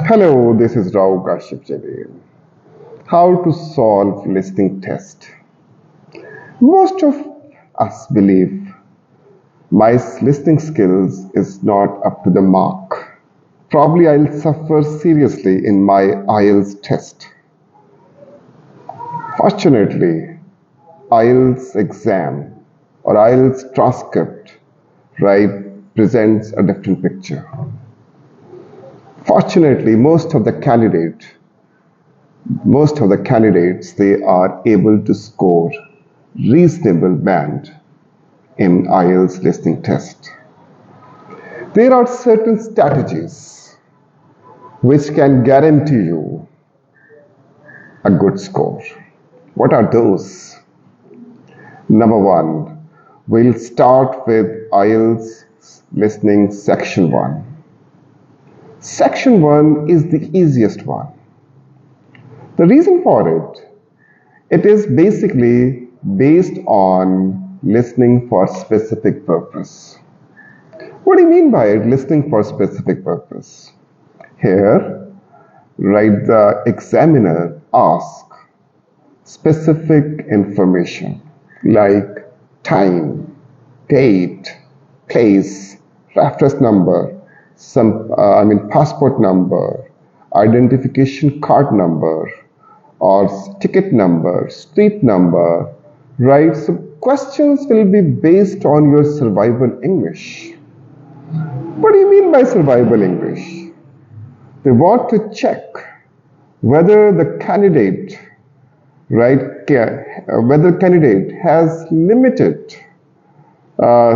Hello, this is Rao Kashif Jalil. How to solve listening test? Most of us believe my listening skills is not up to the mark. Probably I'll suffer seriously in my IELTS test. Fortunately, IELTS exam or IELTS transcript, right, presents a different picture. Fortunately, most of the candidates they are able to score reasonable band in IELTS listening test. There are certain strategies which can guarantee you a good score. What are those? Number one, we'll start with IELTS listening section 1. Section 1 is the easiest one. The reason for it is basically based on listening for specific purpose. What do you mean by it, listening for specific purpose? Here, right, the examiner asks specific information like time, date, place, reference number, passport number, identification card number, or ticket number, street number, right? So questions will be based on your survival English. What do you mean by survival English? They want to check whether the candidate, right, whether candidate has limited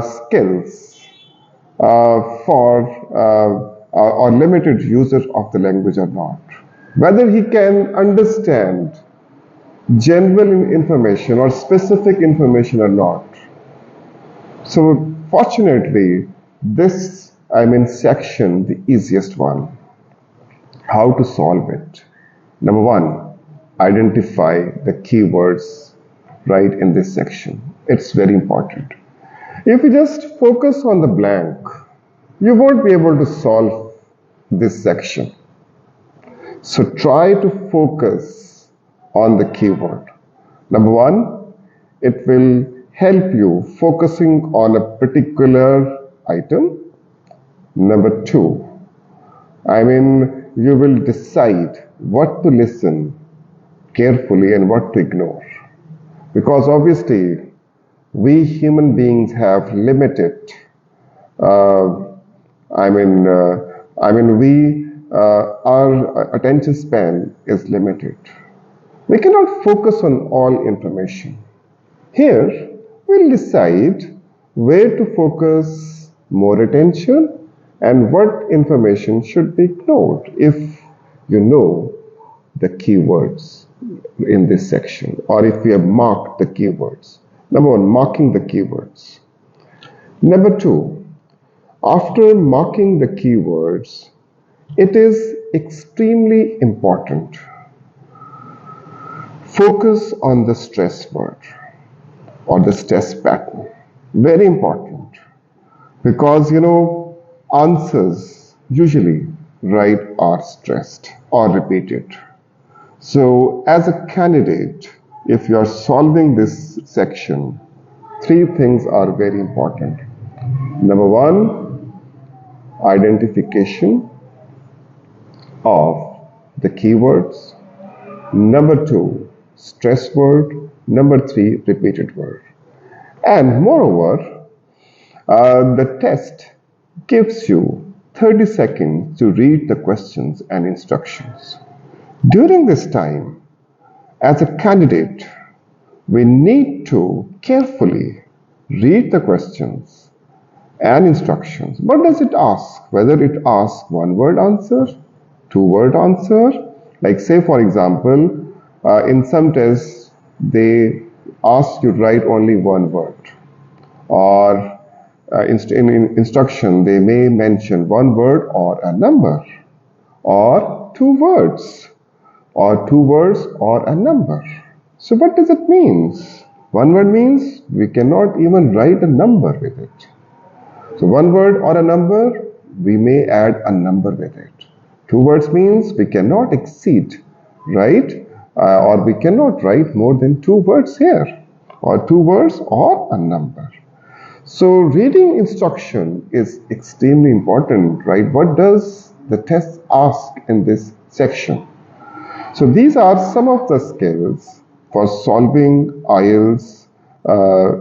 skills for or limited user of the language or not. Whether he can understand general information or specific information or not. So fortunately, this section, the easiest one. How to solve it? Number one, identify the keywords right in this section. It's very important. If you just focus on the blank, you won't be able to solve this section. So try to focus on the keyword. Number one, it will help you focusing on a particular item. Number two, you will decide what to listen carefully and what to ignore. Because obviously, we human beings have limited, our attention span is limited. We cannot focus on all information. Here, we'll decide where to focus more attention and what information should be ignored if you know the keywords in this section or if we have marked the keywords. Number one, marking the keywords. Number two, after marking the keywords, it is extremely important. Focus on the stress word or the stress pattern. Very important. Because answers usually right are stressed or repeated. So as a candidate, if you are solving this section, three things are very important. Number one, identification of the keywords. Number two, stress word. Number three, repeated word. And moreover, the test gives you 30 seconds to read the questions and instructions. During this time, as a candidate, we need to carefully read the questions and instructions. What does it ask? Whether it asks one-word answer, two-word answer. Like say for example, in some tests, they ask you to write only one word. Or in instruction, they may mention one word or a number. Or two words. Or two words or a number. So what does it mean? One word means we cannot even write a number with it. So one word or a number, we may add a number with it. Two words means we cannot exceed, right? Or we cannot write more than two words here, or two words or a number. So reading instruction is extremely important, right? What does the test ask in this section? So these are some of the skills for solving IELTS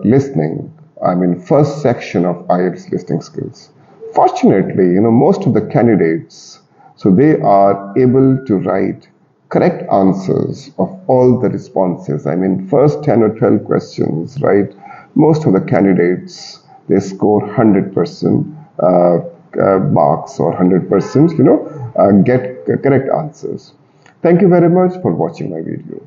listening. I mean, first section of IELTS listening skills. Fortunately, most of the candidates, so they are able to write correct answers of all the responses. I mean, first 10 or 12 questions, right? Most of the candidates, they score 100% marks or 100%, get correct answers. Thank you very much for watching my video.